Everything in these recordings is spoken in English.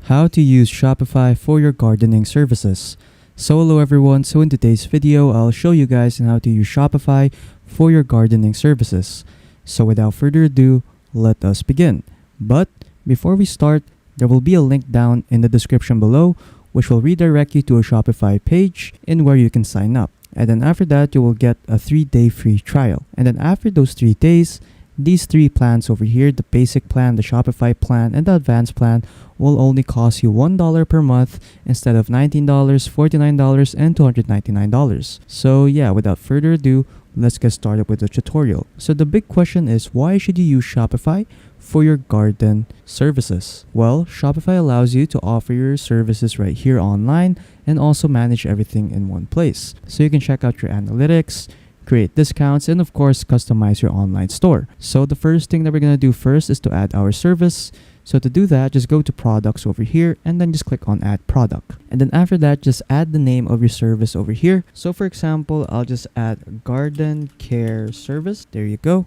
How to use Shopify for your gardening services. So hello everyone, so in today's video, I'll show you guys on how to use Shopify for your gardening services. So without further ado, let us begin. But before we start, there will be a link down in the description below which will redirect you to a Shopify page in where you can sign up. And then after that, you will get a 3-day free trial. And then after those 3 days, these 3 plans over here, the basic plan, the Shopify plan, and the advanced plan will only cost you $1 per month instead of $19, $49, and $299. So yeah, without further ado, let's get started with the tutorial. So the big question is, why should you use Shopify for your garden services? Well, Shopify allows you to offer your services right here online and also manage everything in one place. So you can check out your analytics, create discounts, and of course customize your online store. So the first thing that we're going to do first is to add our service. So to do that, just go to products over here and then just click on add product. And then after that, just add the name of your service over here. So for example, I'll just add garden care service. There you go.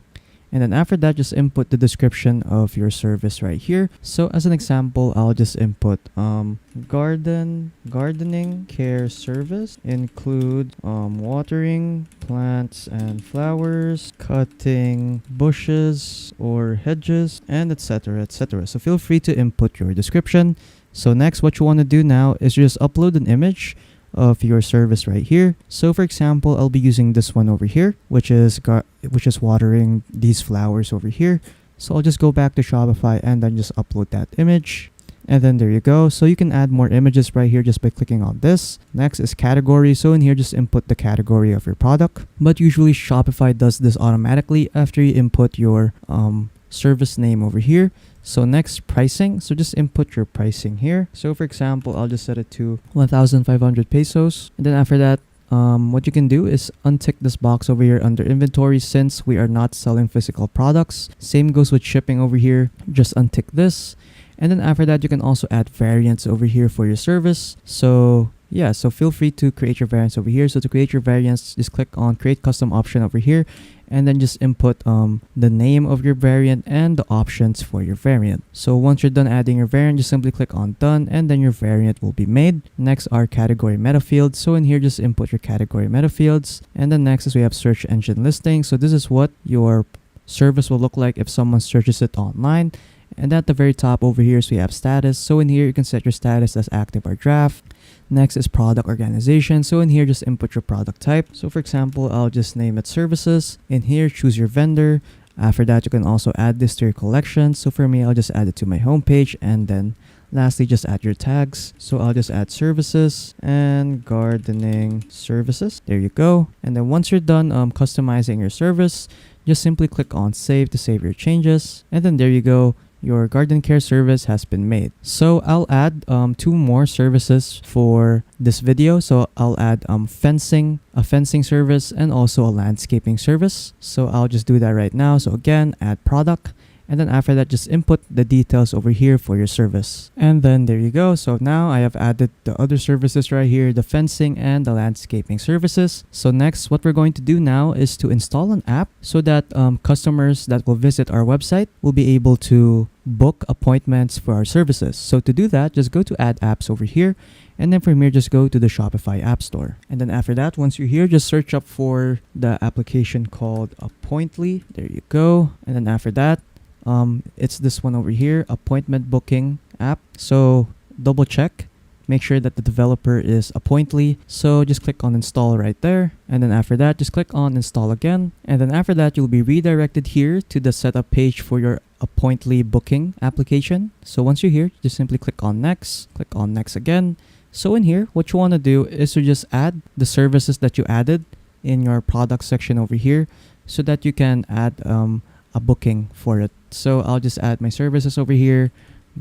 And then after that, just input the description of your service right here. So as an example, I'll just input gardening care service include watering plants and flowers, cutting bushes or hedges, and etc. etc. So feel free to input your description. So next, what you want to do now is just upload an image of your service right here. So for example, I'll be using this one over here, which is watering these flowers over here. So I'll just go back to Shopify and then just upload that image. And then there you go. So you can add more images right here just by clicking on this. Next is category. So in here, just input the category of your product. But usually Shopify does this automatically after you input your service name over here. So next, pricing. So just input your pricing here. So for example, I'll just set it to 1,500 pesos. And then after that, what you can do is untick this box over here under inventory since we are not selling physical products. Same goes with shipping over here. Just untick this. And then after that, you can also add variants over here for your service. So yeah, so feel free to create your variants over here. So to create your variants, just click on create custom option over here and then just input the name of your variant and the options for your variant. So once you're done adding your variant, just simply click on done and then your variant will be made. Next are category meta fields. So in here, just input your category meta fields. And then next is we have search engine listing. So this is what your service will look like if someone searches it online. And at the very top over here, so we have status. So in here, you can set your status as active or draft. Next is product organization. So in here, just input your product type. So for example, I'll just name it services. In here, choose your vendor. After that, you can also add this to your collection. So for me, I'll just add it to my homepage. And then lastly, just add your tags. So I'll just add services and gardening services. There you go. And then once you're done customizing your service, just simply click on save to save your changes. And then there you go. Your garden care service has been made. So I'll add 2 more services for this video. So I'll add a fencing service and also a landscaping service. So I'll just do that right now. So again, add product. And then after that, just input the details over here for your service. And then there you go. So now I have added the other services right here, the fencing and the landscaping services. So next, what we're going to do now is to install an app so that customers that will visit our website will be able to book appointments for our services. So to do that, just go to add apps over here. And then from here, just go to the Shopify App Store. And then after that, once you're here, just search up for the application called Appointly. There you go. And then after that, it's this one over here, appointment booking app. So double check, make sure that the developer is Appointly. So just click on install right there. And then after that, just click on install again. And then after that, you'll be redirected here to the setup page for your Appointly booking application. So once you're here, just simply click on next again. So in here, what you want to do is to just add the services that you added in your product section over here so that you can add a booking for it. So I'll just add my services over here,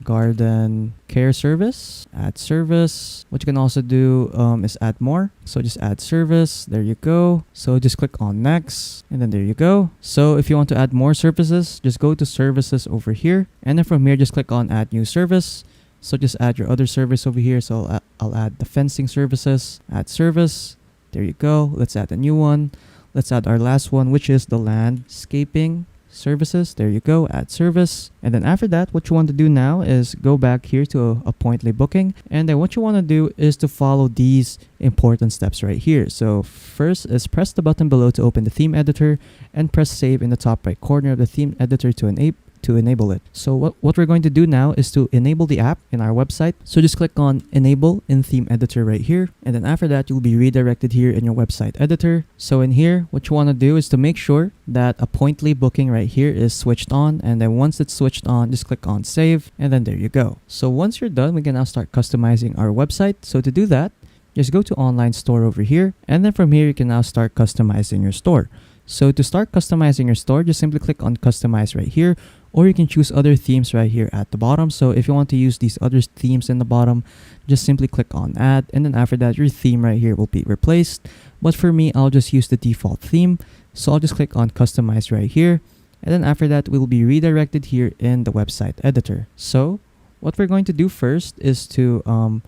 garden care service, add service. What you can also do is add more. So just add service. There you go. So just click on next and then there you go. So if you want to add more services, just go to services over here. And then from here, just click on add new service. So just add your other service over here. So I'll add the fencing services, add service. There you go. Let's add a new one. Let's add our last one, which is the landscaping services. There you go, add service. And then after that, what you want to do now is go back here to a Appointly booking. And then what you want to do is to follow these important steps right here. So first is press the button below to open the theme editor and press save in the top right corner of the theme editor to enable it. So what we're going to do now is to enable the app in our website. So just click on enable in theme editor right here. And then after that, you'll be redirected here in your website editor. So in here, what you want to do is to make sure that Appointly booking right here is switched on. And then once it's switched on, just click on save. And then there you go. So once you're done, we can now start customizing our website. So to do that, just go to online store over here. And then from here, you can now start customizing your store. So to start customizing your store, just simply click on customize right here, or you can choose other themes right here at the bottom. So if you want to use these other themes in the bottom, just simply click on add, and then after that, your theme right here will be replaced. But for me, I'll just use the default theme. So I'll just click on customize right here, and then after that, we'll be redirected here in the website editor. So what we're going to do first is to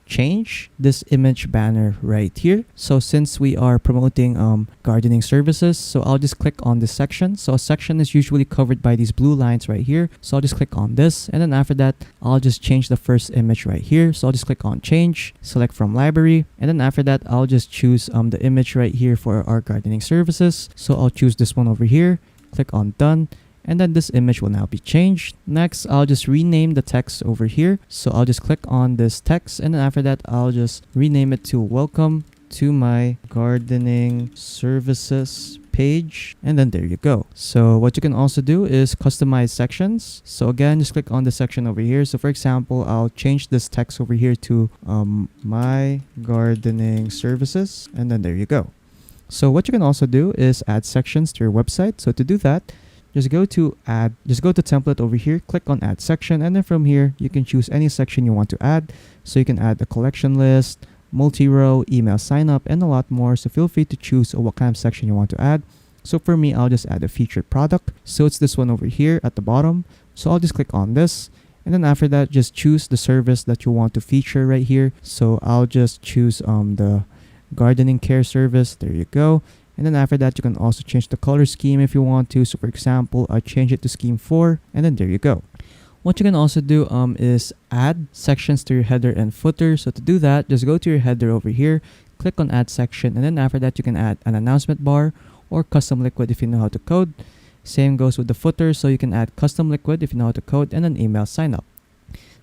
change this image banner right here. So since we are promoting gardening services, so I'll just click on this section. So a section is usually covered by these blue lines right here. So I'll just click on this, and then after that, I'll just change the first image right here. So I'll just click on change, select from library, and then after that, I'll just choose the image right here for our gardening services. So I'll choose this one over here, click on done. And then this image will now be changed. Next, I'll just rename the text over here. So I'll just click on this text, and then after that, I'll just rename it to welcome to my gardening services page. And then there you go. So what you can also do is customize sections. So again, just click on the section over here. So for example, I'll change this text over here to my gardening services. And then there you go. So what you can also do is add sections to your website. So to do that, just go to template over here, click on add section, and then from here, you can choose any section you want to add. So you can add a collection list, multi-row, email sign up, and a lot more. So feel free to choose what kind of section you want to add. So for me, I'll just add a featured product. So it's this one over here at the bottom. So I'll just click on this. And then after that, just choose the service that you want to feature right here. So I'll just choose the gardening care service. There you go. And then after that, you can also change the color scheme if you want to. So for example, I change it to scheme 4, and then there you go. What you can also do is add sections to your header and footer. So to do that, just go to your header over here, click on add section, and then after that, you can add an announcement bar or custom liquid if you know how to code. Same goes with the footer. So you can add custom liquid if you know how to code, and an email sign up.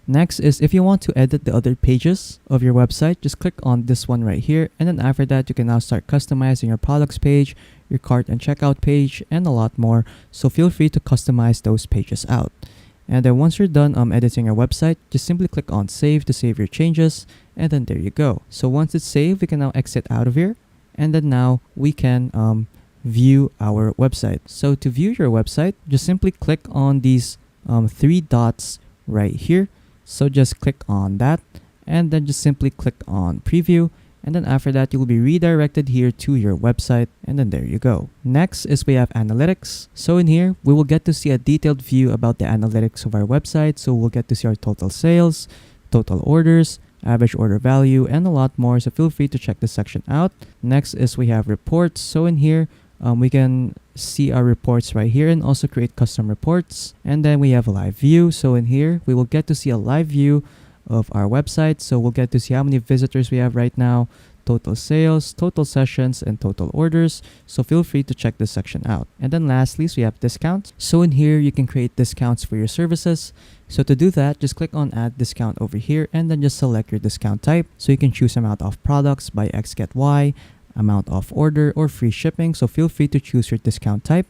Next is if you want to edit the other pages of your website, just click on this one right here. And then after that, you can now start customizing your products page, your cart and checkout page, and a lot more. So feel free to customize those pages out. And then once you're done editing your website, just simply click on save to save your changes. And then there you go. So once it's saved, we can now exit out of here. And then now we can view our website. So to view your website, just simply click on these 3 dots right here. So just click on that, and then just simply click on preview, and then after that, you will be redirected here to your website, and then there you go. Next is we have analytics. So in here, we will get to see a detailed view about the analytics of our website. So we'll get to see our total sales, total orders, average order value, and a lot more. So feel free to check this section out. Next is we have reports. So in here, we can see our reports right here and also create custom reports. And then we have a live view. So in here, we will get to see a live view of our website. So we'll get to see how many visitors we have right now, total sales, total sessions, and total orders. So feel free to check this section out. And then lastly, we have discounts. So in here, you can create discounts for your services. So to do that, just click on add discount over here and then just select your discount type. So you can choose amount of products, buy X, get Y, amount of order, or free shipping. So feel free to choose your discount type.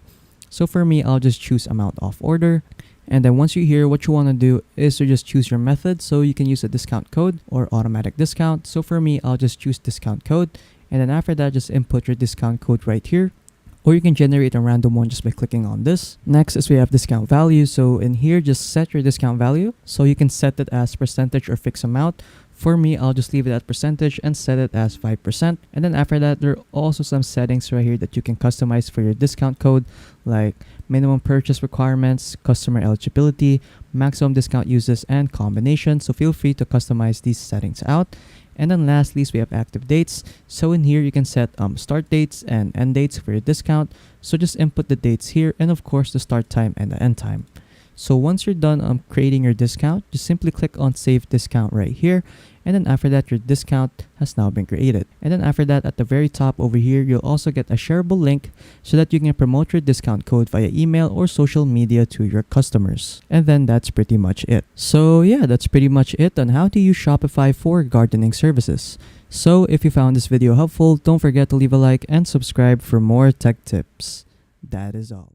So for me, I'll just choose amount of order. And then once you hear, what you want to do is to just choose your method. So you can use a discount code or automatic discount. So for me, I'll just choose discount code. And then after that, just input your discount code right here. Or you can generate a random one just by clicking on this. Next is we have discount value. So in here, just set your discount value. So you can set it as percentage or fixed amount. For me, I'll just leave it at percentage and set it as 5%. And then after that, there are also some settings right here that you can customize for your discount code, like minimum purchase requirements, customer eligibility, maximum discount uses, and combinations. So feel free to customize these settings out. And then lastly, we have active dates. So in here, you can set start dates and end dates for your discount. So just input the dates here, and of course the start time and the end time. So once you're done creating your discount, just simply click on Save Discount right here. And then after that, your discount has now been created. And then after that, at the very top over here, you'll also get a shareable link so that you can promote your discount code via email or social media to your customers. And then that's pretty much it. So yeah, that's pretty much it on how to use Shopify for gardening services. So if you found this video helpful, don't forget to leave a like and subscribe for more tech tips. That is all.